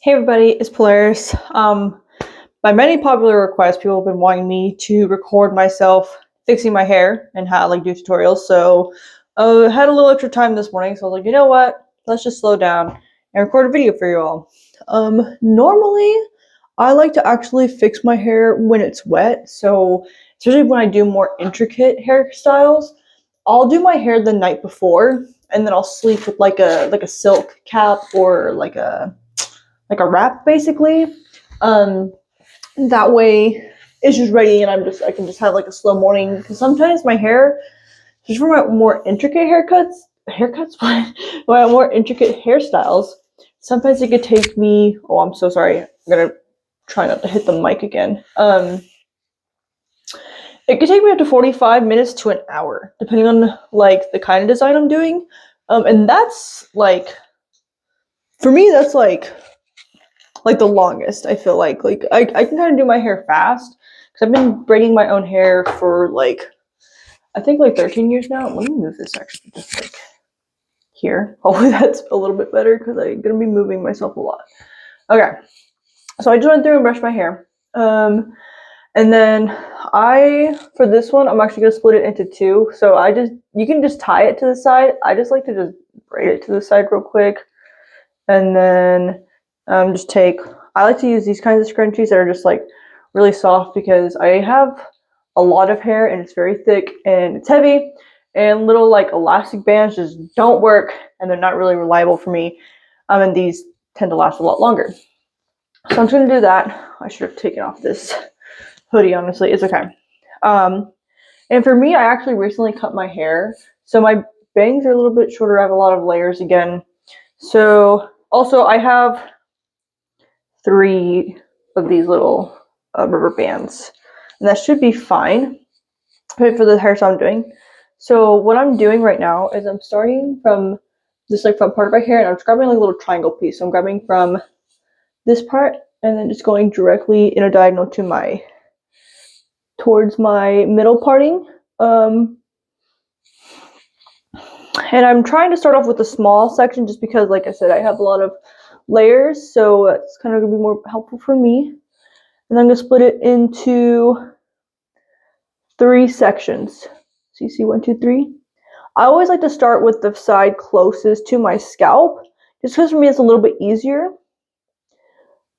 Hey everybody, it's Polaris. By many popular requests, people have been wanting me to record myself fixing my hair and how do tutorials. So I had a little extra time this morning, so I was like, you know what? Let's just slow down and record a video for you all. Normally, I like to actually fix my hair when it's wet. So especially when I do more intricate hairstyles, I'll do my hair the night before, and then I'll sleep with like a silk cap or like a wrap basically. Um, that way it's just ready and I can just have like a slow morning, because sometimes my hair, just for my more intricate haircuts, my more intricate hairstyles, sometimes it could take me, oh, I'm so sorry. I'm gonna try not to hit the mic again. It could take me up to 45 minutes to an hour, depending on like the kind of design I'm doing. And that's like, for me, that's like the longest. I feel like I can kind of do my hair fast because I've been braiding my own hair for I think 13 years now. Let me move this actually just like here. Hopefully that's a little bit better because I'm gonna be moving myself a lot. Okay, so I just went through and brushed my hair, and then for this one I'm actually gonna split it into two. So you can just tie it to the side. I just like to just braid it to the side real quick, and then I like to use these kinds of scrunchies that are just like really soft, because I have a lot of hair and it's very thick and it's heavy, and little like elastic bands just don't work and they're not really reliable for me. And these tend to last a lot longer. So I'm just gonna do that. I should have taken off this hoodie, honestly. It's okay. And for me, I actually recently cut my hair, so my bangs are a little bit shorter. I have a lot of layers again. So also I have 3 of these little rubber bands, and that should be fine for the hairstyle I'm doing. So what I'm doing right now is I'm starting from this front part of my hair, and I'm just grabbing a little triangle piece. So I'm grabbing from this part and then just going directly in a diagonal towards my middle parting. And I'm trying to start off with a small section just because, like I said, I have a lot of layers, so it's kind of gonna be more helpful for me. And I'm gonna split it into 3 sections. So you see 1, 2, 3. I always like to start with the side closest to my scalp, just because for me it's a little bit easier.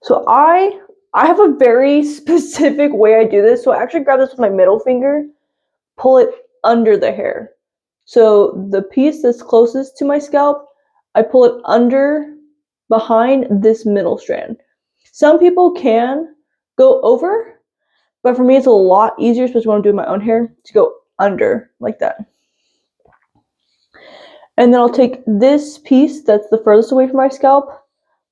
So I have a very specific way I do this. So I actually grab this with my middle finger, pull it under the hair. So the piece that's closest to my scalp, I pull it under, behind this middle strand. Some people can go over, but for me it's a lot easier, especially when I'm doing my own hair, to go under like that. And then I'll take this piece that's the furthest away from my scalp,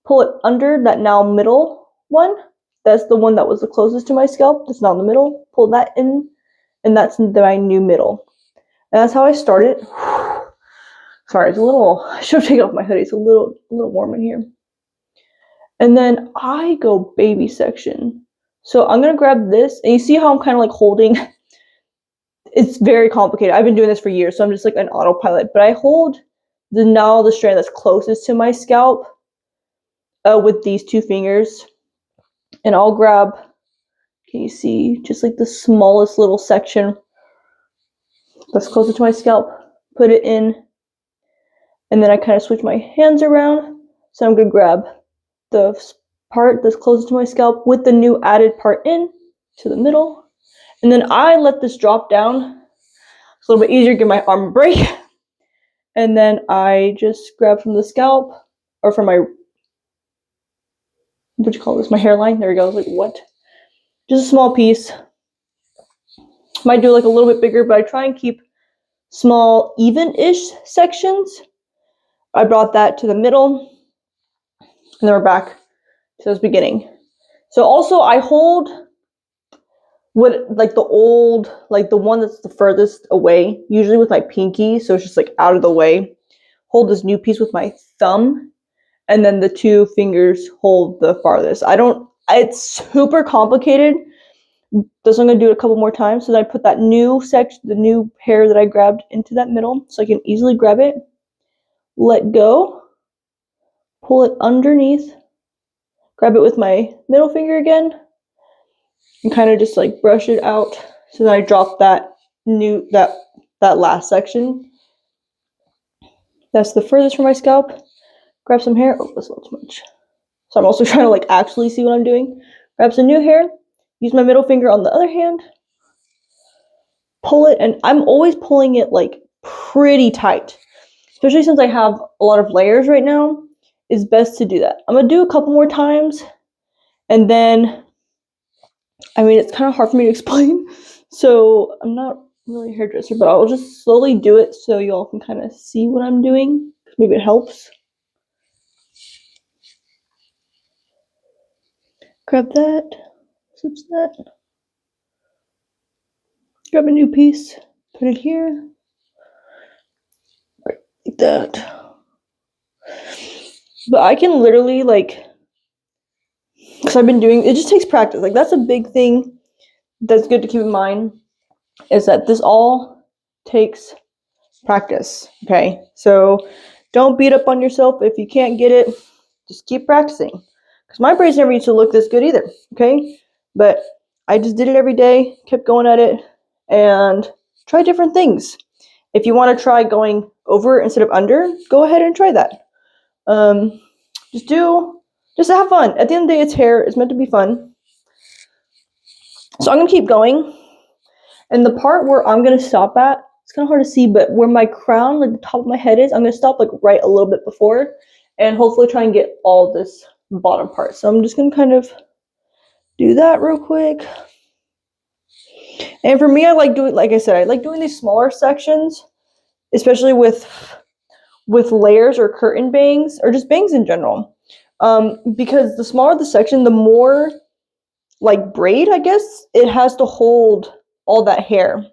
pull it under that now middle one. That's the one that was the closest to my scalp. That's now in the middle. Pull that in, and that's my new middle. And that's how I start it. Sorry, it's a little, I should have taken off my hoodie. It's a little warm in here. And then I go baby section. So I'm gonna grab this, and you see how I'm kind of like holding. It's very complicated. I've been doing this for years, so I'm just like an autopilot. But I hold the strand that's closest to my scalp with these 2 fingers, and I'll grab, can you see, just like the smallest little section that's closer to my scalp, put it in, and then I kind of switch my hands around. So I'm gonna grab the part that's closest to my scalp with the new added part in to the middle, and then I let this drop down. It's a little bit easier, give my arm a break, and then I just grab from the scalp, or from my, what do you call this, my hairline. There we go. I was like, what? Just a small piece. Might do like a little bit bigger, but I try and keep small, even-ish sections. I brought that to the middle, and then we're back to the beginning. So also I hold what, like the old, like the one that's the furthest away, usually with my pinky, so it's just like out of the way. Hold this new piece with my thumb, and then the 2 fingers hold the farthest. It's super complicated. So I'm gonna do it a couple more times. So then I put that new section, the new hair that I grabbed, into that middle, so I can easily grab it, let go, pull it underneath, grab it with my middle finger again and kind of just like brush it out. So then I drop that last section. That's the furthest from my scalp. Grab some hair. Oh, that's a little too much. So I'm also trying to like actually see what I'm doing. Grab some new hair. Use my middle finger on the other hand. Pull it, and I'm always pulling it like pretty tight. Especially since I have a lot of layers right now, it's best to do that. I'm gonna do a couple more times, and then, I mean, it's kind of hard for me to explain, so I'm not really a hairdresser, but I'll just slowly do it so y'all can kind of see what I'm doing. Maybe it helps. Grab that, switch that, grab a new piece, put it here, right, like that. But I can literally, like, because I've been doing, it just takes practice. Like, that's a big thing that's good to keep in mind, is that this all takes practice, okay? So don't beat up on yourself if you can't get it. Just keep practicing. Because my braids never used to look this good either, okay? But I just did it every day, kept going at it, and try different things. If you want to try going over instead of under, go ahead and try that. Just have fun. At the end of the day, it's hair. It's meant to be fun. So I'm going to keep going. And the part where I'm going to stop at, it's kind of hard to see, but where my crown, like the top of my head is, I'm going to stop like right a little bit before, and hopefully try and get all this bottom part. So I'm just going to kind of do that real quick. And for me, I like doing, like I said, I like doing these smaller sections, especially with layers or curtain bangs, or just bangs in general. Because the smaller the section, the more like braid, I guess, it has to hold all that hair.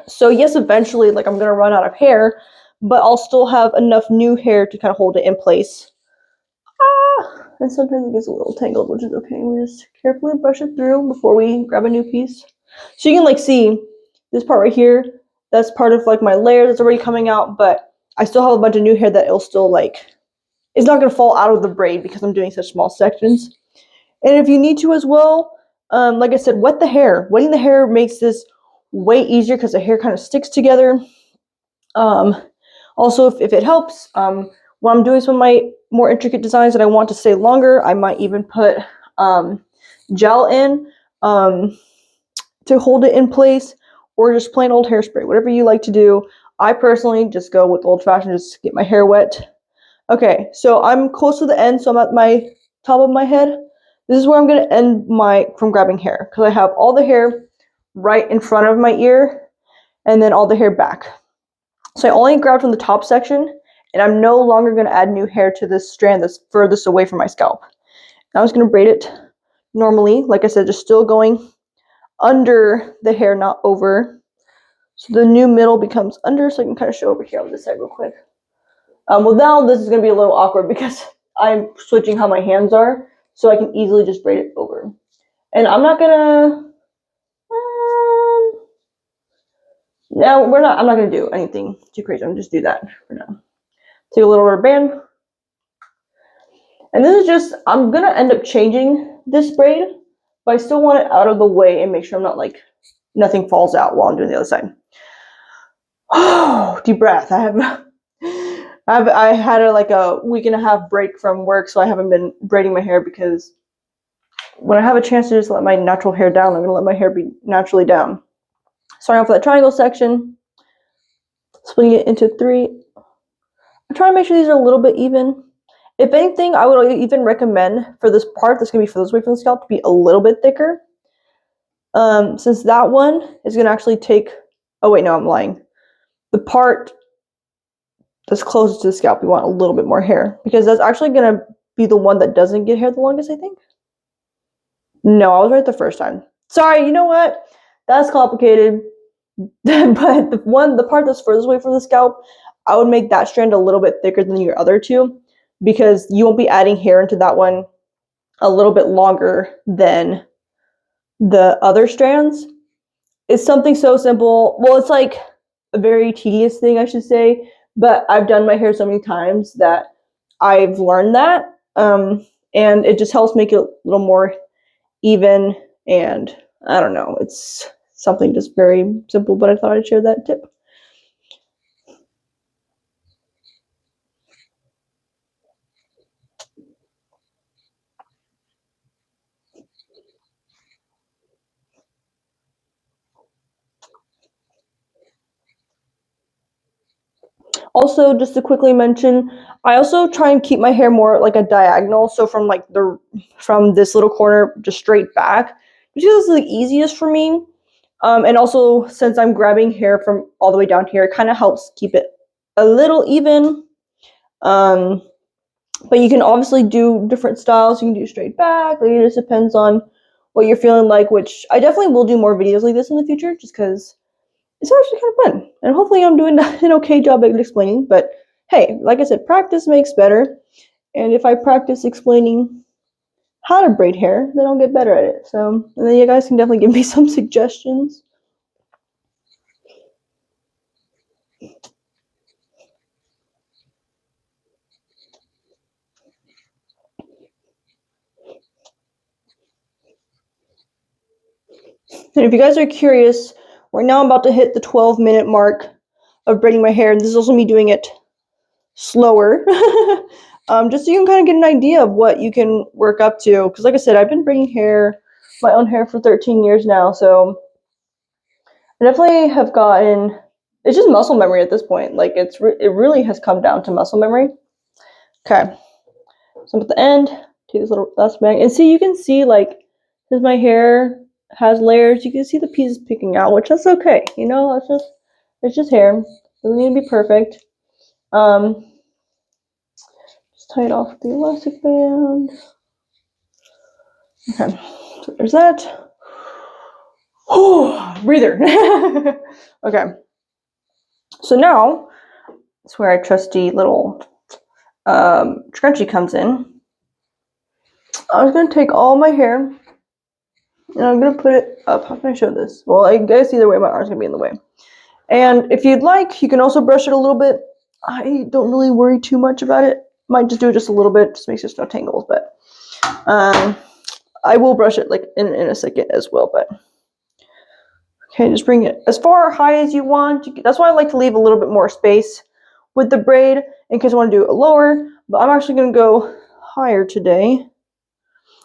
So yes, eventually, like, I'm gonna run out of hair, but I'll still have enough new hair to kind of hold it in place. And sometimes it gets a little tangled, which is okay. We just carefully brush it through before we grab a new piece. So you can like see this part right here, that's part of like my layer that's already coming out, but I still have a bunch of new hair that it'll still like, it's not gonna fall out of the braid because I'm doing such small sections. And if you need to as well, like I said, wet the hair. Wetting the hair makes this way easier because the hair kind of sticks together. Also, if it helps, when I'm doing some of my more intricate designs that I want to stay longer, I might even put gel in to hold it in place, or just plain old hairspray, whatever you like to do. I personally just go with old-fashioned, just get my hair wet. Okay, so I'm close to the end, so I'm at my top of my head. This is where I'm going to end from grabbing hair, because I have all the hair right in front of my ear, and then all the hair back. So I only grabbed from the top section, and I'm no longer going to add new hair to this strand that's furthest away from my scalp. Now I'm just going to braid it normally, like I said, just still going under the hair, not over. So the new middle becomes under, so I can kind of show over here on this side real quick. Well, now this is going to be a little awkward because I'm switching how my hands are, so I can easily just braid it over. And I'm not gonna, I'm not gonna do anything too crazy. I'm just do that for now. Take a little rubber band. And this is just, I'm gonna end up changing this braid, but I still want it out of the way and make sure I'm not like, nothing falls out while I'm doing the other side. Oh, deep breath. I had like a week and a half break from work, so I haven't been braiding my hair, because when I have a chance to just let my natural hair down, I'm gonna let my hair be naturally down. Starting off with that triangle section, splitting it into 3. I'm trying to make sure these are a little bit even. If anything, I would even recommend for this part that's gonna be furthest away from the scalp to be a little bit thicker. Since that one is gonna actually take, oh wait, no, I'm lying. The part that's closest to the scalp, we want a little bit more hair, because that's actually gonna be the one that doesn't get hair the longest, I think. No, I was right the first time. Sorry, you know what? That's complicated. But the part that's furthest away from the scalp, I would make that strand a little bit thicker than your other two, because you won't be adding hair into that one a little bit longer than the other strands. It's something so simple. Well, it's like a very tedious thing, I should say, but I've done my hair so many times that I've learned that. and it just helps make it a little more even. And I don't know, it's something just very simple, but I thought I'd share that tip. Also, just to quickly mention, I also try and keep my hair more like a diagonal, so from like from this little corner just straight back, which is the easiest for me. And also, since I'm grabbing hair from all the way down here, it kind of helps keep it a little even. But you can obviously do different styles. You can do straight back. Like, it just depends on what you're feeling like, which I definitely will do more videos like this in the future, just because it's actually kind of fun. And hopefully I'm doing an okay job at explaining. But hey, like I said, practice makes better. And if I practice explaining how to braid hair, then I'll get better at it. So, and then you guys can definitely give me some suggestions. And if you guys are curious, right now I'm about to hit the 12-minute mark of braiding my hair, and this is also me doing it slower, just so you can kind of get an idea of what you can work up to. Because like I said, I've been braiding my own hair for 13 years now, so I definitely have gotten, it's just muscle memory at this point. Like it really has come down to muscle memory. Okay, so I'm at the end, take this little last bag, and see, you can see like, as my hair has layers, you can see the pieces picking out, which that's okay. You know, it's just hair. Doesn't need to be perfect. Just tie it off with the elastic band. Okay, so there's that. Breather. Okay, so now it's where our trusty little scrunchie comes in. I was gonna take all my hair and I'm gonna put it up. How can I show this? Well, I guess either way, my arm's gonna be in the way. And if you'd like, you can also brush it a little bit. I don't really worry too much about it. Might just do it just a little bit, just makes there's no tangles, but I will brush it like in a second as well. But okay, just bring it as far high as you want. That's why I like to leave a little bit more space with the braid in case I want to do it lower. But I'm actually going to go higher today.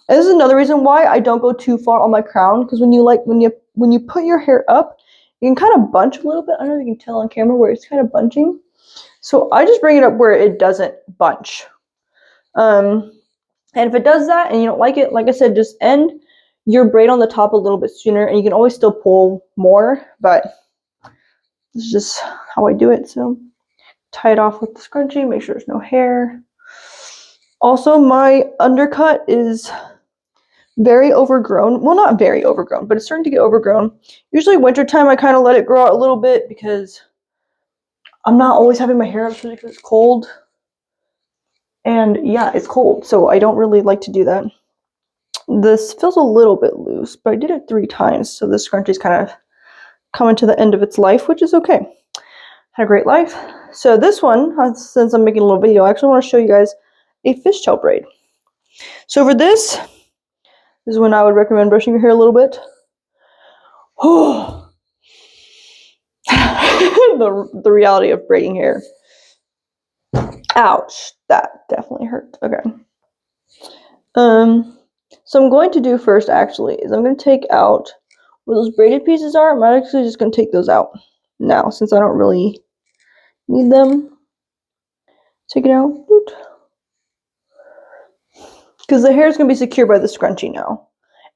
And this is another reason why I don't go too far on my crown, because when you put your hair up, you can kind of bunch a little bit. I don't know if you can tell on camera where it's kind of bunching. So I just bring it up where it doesn't bunch. And if it does that and you don't like it, like I said, just end your braid on the top a little bit sooner, and you can always still pull more, but this is just how I do it. So tie it off with the scrunchie, make sure there's no hair. Also, my undercut is very overgrown. Well, not very overgrown, but it's starting to get overgrown. Usually wintertime, I kind of let it grow out a little bit because I'm not always having my hair up because it's cold. And yeah, it's cold, so I don't really like to do that. This feels a little bit loose, but I did it 3 times, so this scrunchie's kind of coming to the end of its life, which is okay. Had a great life. So this one, since I'm making a little video, I actually want to show you guys a fishtail braid. So for this is when I would recommend brushing your hair a little bit. Oh, the reality of braiding hair. Ouch, that definitely hurt. Okay. So I'm going to do first actually is I'm going to take out where those braided pieces are. I'm actually just going to take those out now since I don't really need them. Take it out. Because the hair is going to be secured by the scrunchie now.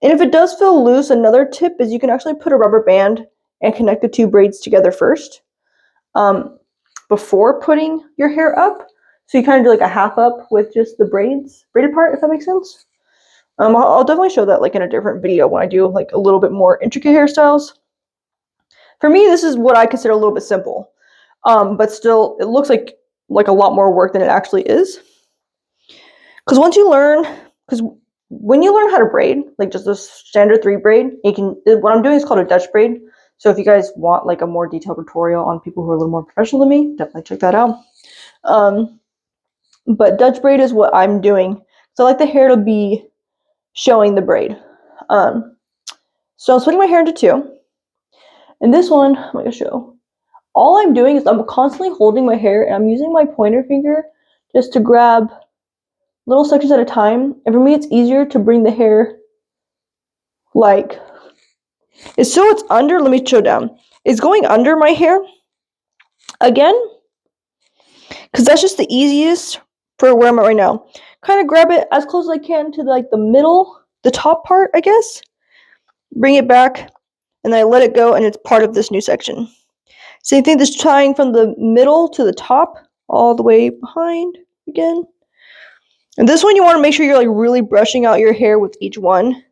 And if it does feel loose, another tip is you can actually put a rubber band and connect the 2 braids together first before putting your hair up. So you kind of do like a half up with just the braided part, if that makes sense. I'll definitely show that like in a different video when I do like a little bit more intricate hairstyles. For me, this is what I consider a little bit simple, but still it looks like a lot more work than it actually is. Because when you learn how to braid, like just a standard 3 braid, what I'm doing is called a Dutch braid. So if you guys want like a more detailed tutorial on people who are a little more professional than me, definitely check that out. But Dutch braid is what I'm doing. So I like the hair to be showing the braid. So I'm splitting my hair into two. And this one, I'm going to show. All I'm doing is I'm constantly holding my hair and I'm using my pointer finger just to grab little sections at a time. And for me, it's easier to bring the hair like, so it's under, let me show down. It's going under my hair again, because that's just the easiest for where I'm at right now. Kind of grab it as close as I can to like the middle, the top part, I guess. Bring it back, and then I let it go, and it's part of this new section. Same thing, just tying from the middle to the top, all the way behind again. And this one, you want to make sure you're like really brushing out your hair with each one,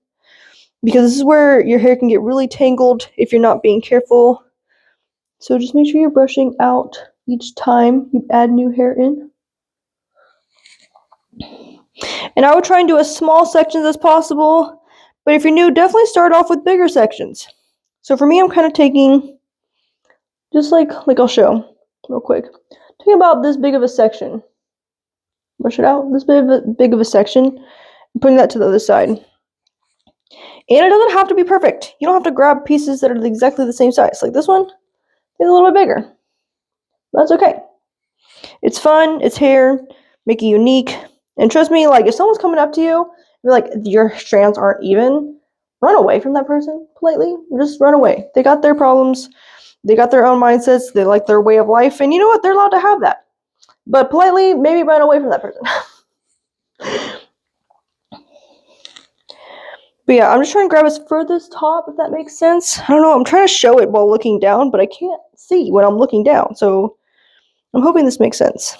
because this is where your hair can get really tangled if you're not being careful. So just make sure you're brushing out each time you add new hair in. And I would try and do as small sections as possible, but if you're new, definitely start off with bigger sections. So for me, I'm kind of taking, just like I'll show real quick, taking about this big of a section, brush it out, this big of a section, and putting that to the other side. And it doesn't have to be perfect. You don't have to grab pieces that are exactly the same size. Like this one is a little bit bigger. That's okay. It's fun, it's hair, make it unique. And trust me, like if someone's coming up to you, you're like your strands aren't even, run away from that person politely. Just run away. They got their problems, they got their own mindsets, they like their way of life, and you know what? They're allowed to have that. But politely, maybe run away from that person. But yeah, I'm just trying to grab as furthest top, if that makes sense. I don't know, I'm trying to show it while looking down, but I can't see when I'm looking down, so I'm hoping this makes sense.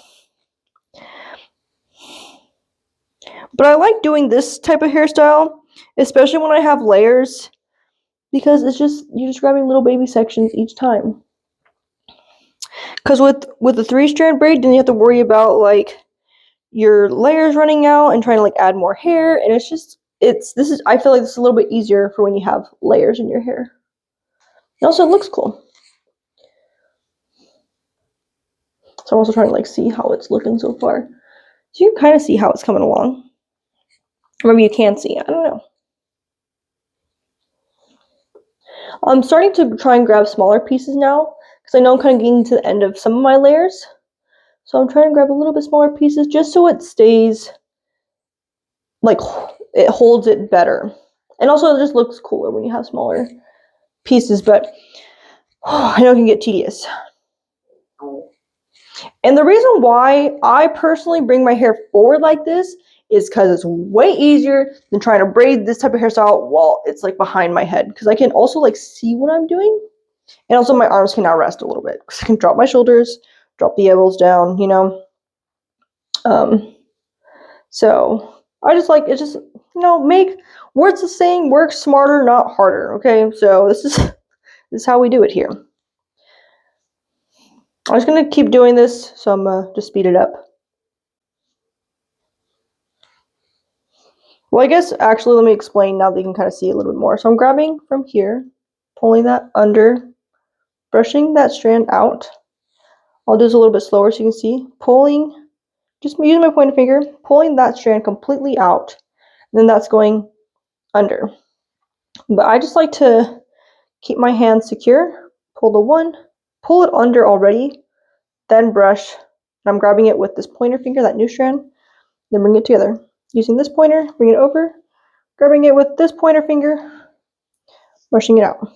But I like doing this type of hairstyle, especially when I have layers, because it's just, you're just grabbing little baby sections each time. Because with the 3-strand braid, then you have to worry about like your layers running out and trying to like add more hair, and it's just, I feel like this is a little bit easier for when you have layers in your hair. And also it looks cool. So I'm also trying to like see how it's looking so far. So you can kind of see how it's coming along. Or maybe you can see, I don't know. I'm starting to try and grab smaller pieces now, because I know I'm kind of getting to the end of some of my layers. So I'm trying to grab a little bit smaller pieces just so it stays, like, it holds it better. And also it just looks cooler when you have smaller pieces, but I know it can get tedious. And the reason why I personally bring my hair forward like this is because it's way easier than trying to braid this type of hairstyle while it's like behind my head, because I can also like see what I'm doing. And also my arms can now rest a little bit, because I can drop my shoulders, drop the elbows down, you know. So I just like, it's just, you know, make words the saying, work smarter, not harder. Okay, so this is how we do it here. I'm just gonna keep doing this, so I'm just speed it up. Well, I guess actually let me explain now that you can kind of see a little bit more. So I'm grabbing from here, pulling that under, brushing that strand out. I'll do this a little bit slower so you can see. Pulling, just using my pointer finger, pulling that strand completely out. And then that's going under. But I just like to keep my hand secure. Pull the one, pull it under already, then brush. And I'm grabbing it with this pointer finger, that new strand, then bring it together. Using this pointer, bring it over, grabbing it with this pointer finger, brushing it out.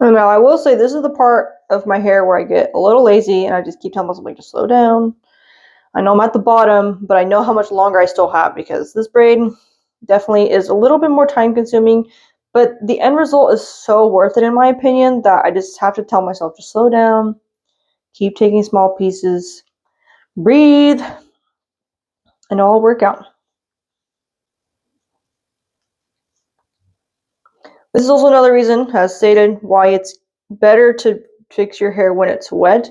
And now I will say this is the part of my hair where I get a little lazy and I just keep telling myself like, just slow down. I know I'm at the bottom, but I know how much longer I still have, because this braid definitely is a little bit more time consuming, but the end result is so worth it in my opinion that I just have to tell myself to slow down, keep taking small pieces, breathe, and it'll all work out. This is also another reason, as stated, why it's better to fix your hair when it's wet.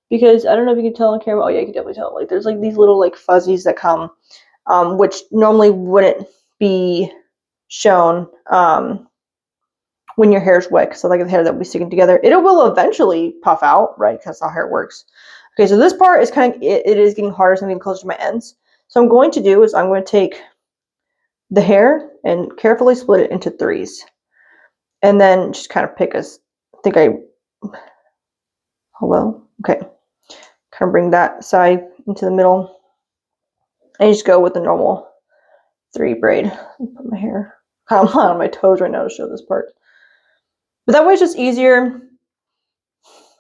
Because I don't know if you can tell on camera. Oh yeah, you can definitely tell. Like there's like these little like fuzzies that come, which normally wouldn't be shown when your hair is wet. So like the hair that will be sticking together, it will eventually puff out, right? Because that's how hair works. Okay, so this part is kind of it is getting harder, so I'm getting closer to my ends. So I'm going to do is I'm going to take the hair and carefully split it into threes, and then just kind of pick a. I think I. Hello. Okay. Kind of bring that side into the middle, and just go with the normal 3 braid. Put my hair kind of on my toes right now to show this part, but that way it's just easier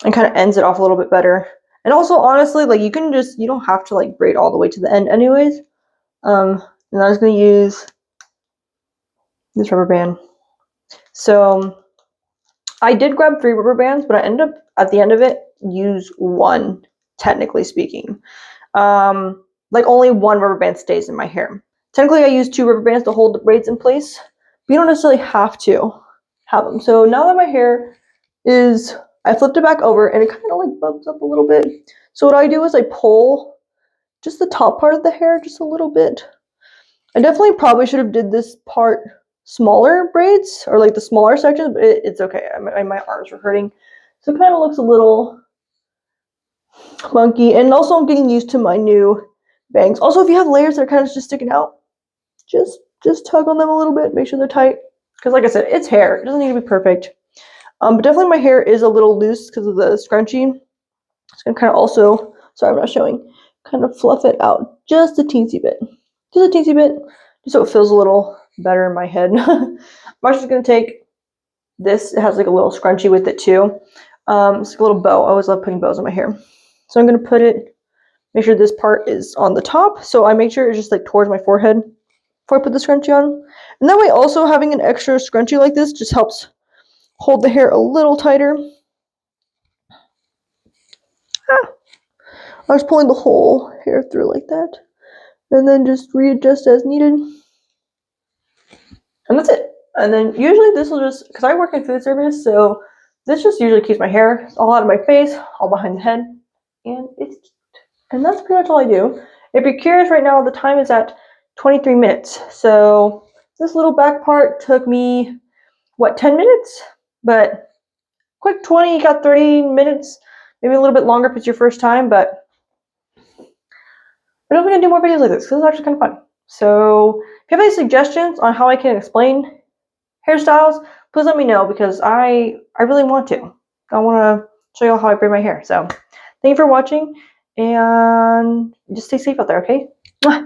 and kind of ends it off a little bit better. And also, honestly, like you don't have to like braid all the way to the end, anyways. And I was gonna use this rubber band. So I did grab 3 rubber bands, but I ended up at the end of it use 1, technically speaking. Like only 1 rubber band stays in my hair. Technically, I used 2 rubber bands to hold the braids in place, but you don't necessarily have to have them. So now that my hair is, I flipped it back over and it kind of like bumps up a little bit. So what I do is I pull just the top part of the hair just a little bit. I definitely probably should have did this part smaller braids, or like the smaller sections, but it's okay. My arms were hurting. So it kind of looks a little funky. And also I'm getting used to my new bangs. Also, if you have layers that are kind of just sticking out, just tug on them a little bit, make sure they're tight. Because like I said, it's hair. It doesn't need to be perfect. But definitely my hair is a little loose because of the scrunchie. It's gonna kind of also, sorry I'm not showing, kind of fluff it out just a teensy bit. Just a teensy bit, just so it feels a little better in my head. I'm just gonna take this. It has like a little scrunchie with it too. It's like a little bow. I always love putting bows on my hair. So I'm gonna put it, make sure this part is on the top. So I make sure it's just like towards my forehead before I put the scrunchie on. And that way also having an extra scrunchie like this just helps hold the hair a little tighter. I was pulling the whole hair through like that. And then just readjust as needed. And that's it. And then usually this will just, because I work in food service, so this just usually keeps my hair all out of my face, all behind the head, and it's cute. And that's pretty much all I do. If you're curious right now, the time is at 23 minutes. So this little back part took me, what, 10 minutes? But quick 20, you got 30 minutes, maybe a little bit longer if it's your first time, but I'm definitely gonna do more videos like this because it's actually kind of fun. So if you have any suggestions on how I can explain hairstyles, please let me know because I really want to. I want to show you all how I braid my hair. So thank you for watching and just stay safe out there, okay? Bye.